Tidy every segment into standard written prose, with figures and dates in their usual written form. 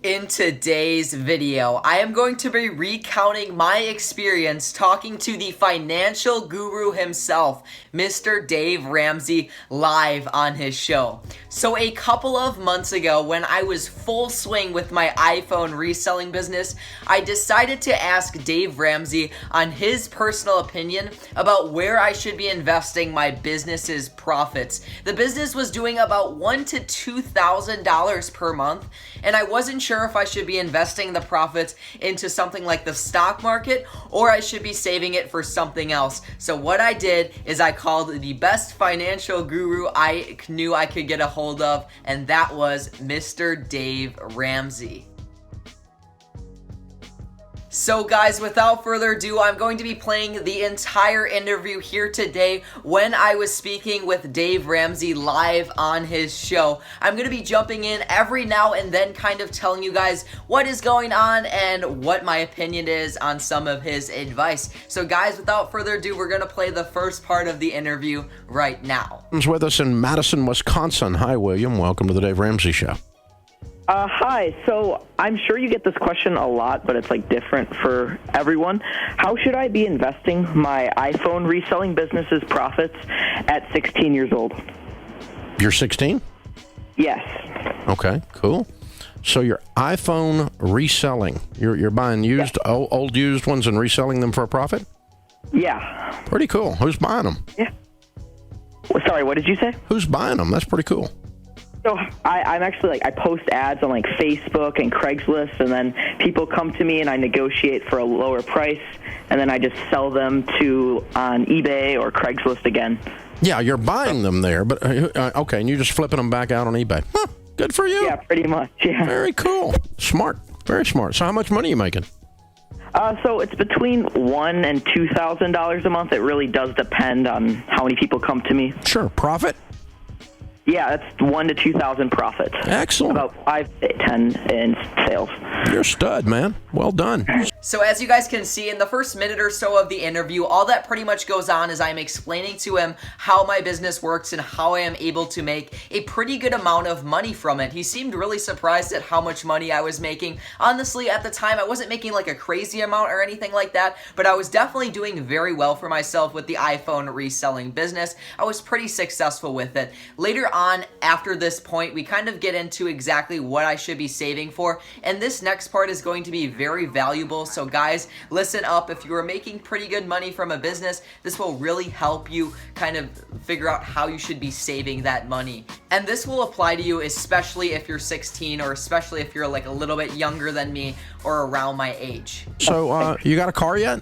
In today's video, I am going to be recounting my experience talking to the financial guru himself, Mr. Dave Ramsey, live on his show. So a couple of months ago, when I was full swing with my iPhone reselling business, I decided to ask Dave Ramsey on his personal opinion about where I should be investing my business's profits. The business was doing about $1,000 to $2,000 per month, and I wasn't sure if I should be investing the profits into something like the stock market or I should be saving it for something else. So what I did is I called the best financial guru I knew I could get a hold of, and that was Mr. Dave Ramsey. So guys, without further ado, I'm going to be playing the entire interview here today when I was speaking with Dave Ramsey live on his show. I'm going to be jumping in every now and then kind of telling you guys what is going on and what my opinion is on some of his advice. So guys, without further ado, we're going to play the first part of the interview right now. He's with us in Madison, Wisconsin. Hi, William. Welcome to the Dave Ramsey Show. Hi. So I'm sure you get this question a lot, but it's like different for everyone. How should I be investing my iPhone reselling business's profits at 16 years old? You're 16? Yes. Okay, cool. So your iPhone reselling, you're buying used, old used ones and reselling them for a profit? Yeah. Pretty cool. Who's buying them? Yeah. Sorry, what did you say? Who's buying them? That's pretty cool. So I'm actually I post ads on Facebook and Craigslist, and then people come to me and I negotiate for a lower price, and then I just sell them on eBay or Craigslist again. Yeah, you're buying them there, but okay, and you're just flipping them back out on eBay. Huh, good for you. Yeah, pretty much. Yeah. Very cool. Smart. Very smart. So how much money are you making? So it's between $1,000 and $2,000 a month. It really does depend on how many people come to me. Sure. Profit? Yeah, that's $1,000 to $2,000 profit. Excellent. About 5 to 10 in sales. You're a stud, man. Well done. So as you guys can see in the first minute or so of the interview, all that pretty much goes on is I'm explaining to him how my business works and how I am able to make a pretty good amount of money from it. He seemed really surprised at how much money I was making. Honestly, at the time, I wasn't making like a crazy amount or anything like that, but I was definitely doing very well for myself with the iPhone reselling business. I was pretty successful with it. Later on, after this point, we kind of get into exactly what I should be saving for, and this next part is going to be very valuable. So guys, listen up. If you are making pretty good money from a business, this will really help you kind of figure out how you should be saving that money. And this will apply to you especially if you're 16 or especially if you're like a little bit younger than me or around my age. So you got a car yet?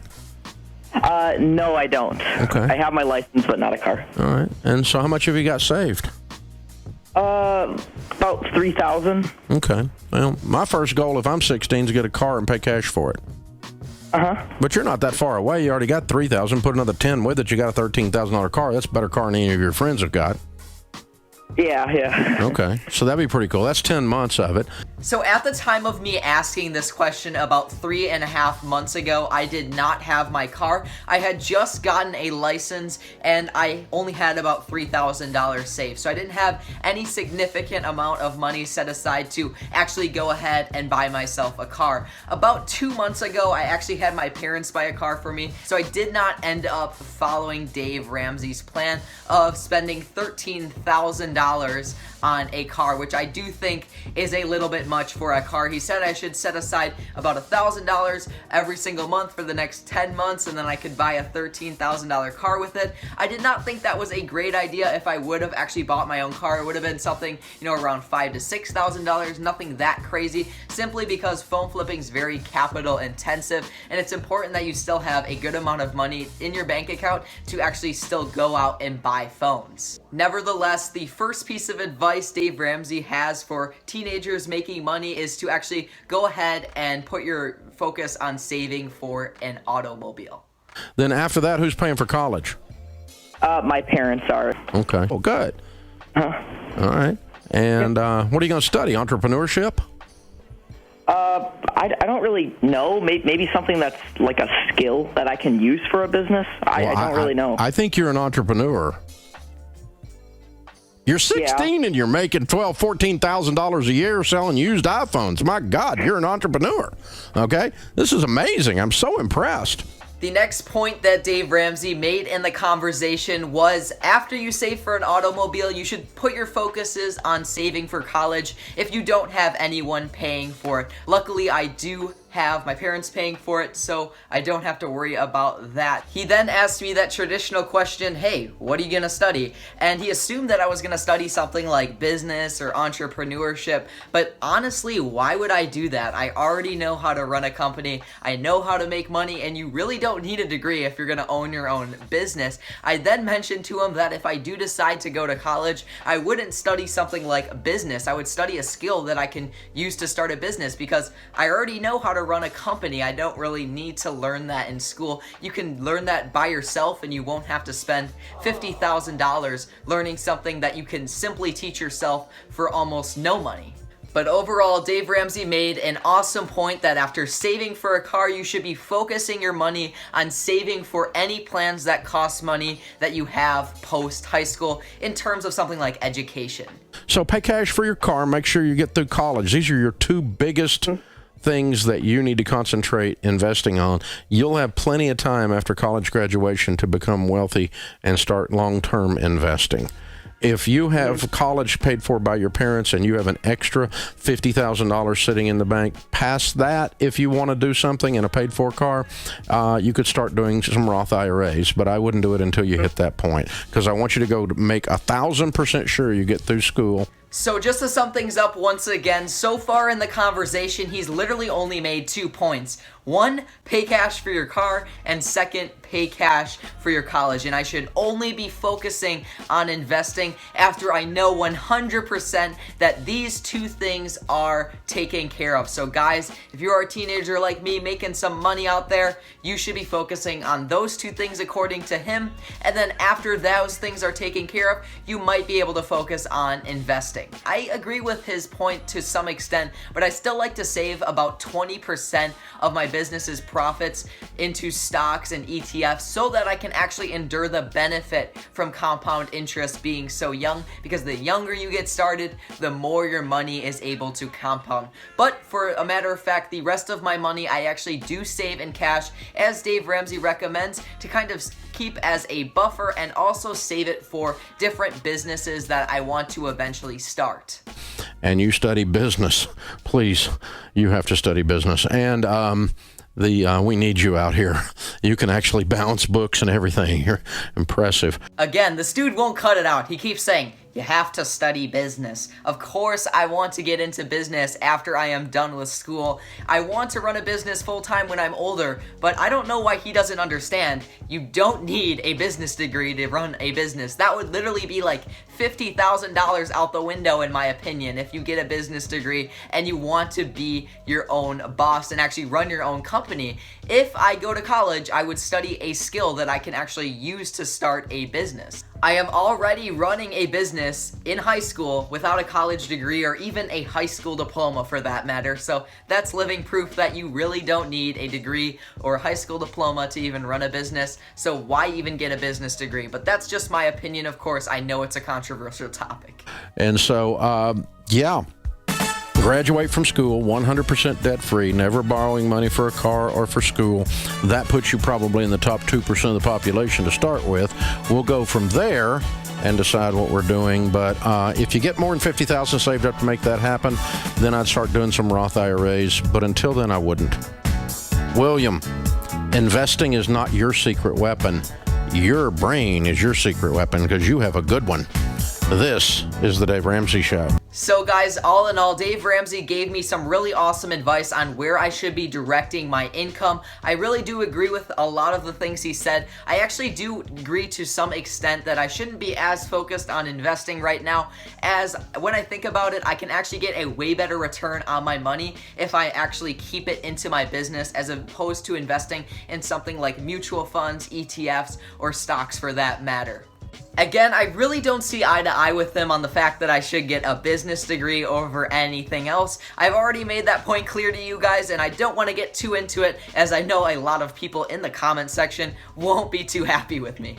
No, I don't. Okay. I have my license, but not a car. All right. And so how much have you got saved? About 3,000. Okay. Well, my first goal if I'm 16 is to get a car and pay cash for it. Uh-huh. But you're not that far away. You already got 3,000. Put another 10 with it. You got a $13,000 car. That's a better car than any of your friends have got. Yeah. Okay. So that'd be pretty cool. That's 10 months of it. So at the time of me asking this question about 3.5 months ago, I did not have my car. I had just gotten a license and I only had about $3,000 saved. So I didn't have any significant amount of money set aside to actually go ahead and buy myself a car. About 2 months ago, I actually had my parents buy a car for me. So I did not end up following Dave Ramsey's plan of spending $13,000 on a car, which I do think is a little bit much for a car. He said I should set aside about $1,000 every single month for the next 10 months, and then I could buy a $13,000 car with it. I did not think that was a great idea. If I would have actually bought my own car, it would have been something, around $5,000 to $6,000, nothing that crazy, simply because phone flipping is very capital intensive, and it's important that you still have a good amount of money in your bank account to actually still go out and buy phones. Nevertheless, the first piece of advice Dave Ramsey has for teenagers making money is to actually go ahead and put your focus on saving for an automobile. Then after that, who's paying for college? My parents are. Okay. Well, good. All right. And what are you going to study? Entrepreneurship? I don't really know. Maybe something that's like a skill that I can use for a business. I don't really know. I think you're an entrepreneur. You're 16 and you're making $14,000 a year selling used iPhones. My God, you're an entrepreneur. Okay? This is amazing. I'm so impressed. The next point that Dave Ramsey made in the conversation was after you save for an automobile, you should put your focuses on saving for college if you don't have anyone paying for it. Luckily, I do have my parents paying for it, so I don't have to worry about that. He then asked me that traditional question, hey, what are you gonna study? And he assumed that I was gonna study something like business or entrepreneurship, but honestly, why would I do that? I already know how to run a company, I know how to make money, and you really don't need a degree if you're gonna own your own business. I then mentioned to him that if I do decide to go to college, I wouldn't study something like business. I would study a skill that I can use to start a business because I already know how to run a company. I don't really need to learn that in school. You can learn that by yourself and you won't have to spend $50,000 learning something that you can simply teach yourself for almost no money. But overall, Dave Ramsey made an awesome point that after saving for a car, you should be focusing your money on saving for any plans that cost money that you have post high school in terms of something like education. So pay cash for your car, make sure you get through college. These are your two biggest things that you need to concentrate investing on. You'll have plenty of time after college graduation to become wealthy and start long-term investing. If you have college paid for by your parents and you have an extra $50,000 sitting in the bank, past that, if you want to do something in a paid-for car, you could start doing some Roth IRAs, but I wouldn't do it until you hit that point because I want you to go to make 1,000% sure you get through school. So just to sum things up once again, so far in the conversation, he's literally only made 2 points. 1, pay cash for your car, and 2nd, pay cash for your college. And I should only be focusing on investing after I know 100% that these 2 things are taken care of. So guys, if you're a teenager like me making some money out there, you should be focusing on those 2 things according to him. And then after those things are taken care of, you might be able to focus on investing. I agree with his point to some extent, but I still like to save about 20% of my business's profits into stocks and ETFs so that I can actually endure the benefit from compound interest being so young, because the younger you get started, the more your money is able to compound. But for a matter of fact, the rest of my money I actually do save in cash, as Dave Ramsey recommends, to kind of keep as a buffer and also save it for different businesses that I want to eventually start. And you study business. Please, you have to study business. And we need you out here. You can actually balance books and everything. You're impressive. Again, this dude won't cut it out. He keeps saying, you have to study business. Of course, I want to get into business after I am done with school. I want to run a business full-time when I'm older, but I don't know why he doesn't understand. You don't need a business degree to run a business. That would literally be like $50,000 out the window, in my opinion, if you get a business degree and you want to be your own boss and actually run your own company. If I go to college, I would study a skill that I can actually use to start a business. I am already running a business in high school without a college degree or even a high school diploma for that matter, so that's living proof that you really don't need a degree or a high school diploma to even run a business, so why even get a business degree? But that's just my opinion, of course. I know it's a controversial topic. And so, yeah. Graduate from school 100% debt-free, never borrowing money for a car or for school. That puts you probably in the top 2% of the population to start with. We'll go from there and decide what we're doing. But if you get more than $50,000 saved up to make that happen, then I'd start doing some Roth IRAs. But until then, I wouldn't. William, investing is not your secret weapon. Your brain is your secret weapon because you have a good one. This is the Dave Ramsey Show. So guys, all in all, Dave Ramsey gave me some really awesome advice on where I should be directing my income. I really do agree with a lot of the things he said. I actually do agree to some extent that I shouldn't be as focused on investing right now, as when I think about it, I can actually get a way better return on my money if I actually keep it into my business as opposed to investing in something like mutual funds, ETFs, or stocks for that matter. Again, I really don't see eye to eye with them on the fact that I should get a business degree over anything else. I've already made that point clear to you guys, and I don't want to get too into it, as I know a lot of people in the comment section won't be too happy with me.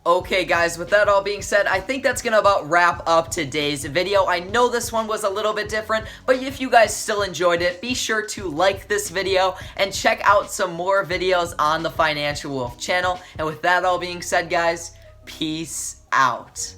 Okay guys, with that all being said, I think that's gonna about wrap up today's video. I know this one was a little bit different, but if you guys still enjoyed it, be sure to like this video and check out some more videos on the Financial Wolf channel. And with that all being said guys, peace out.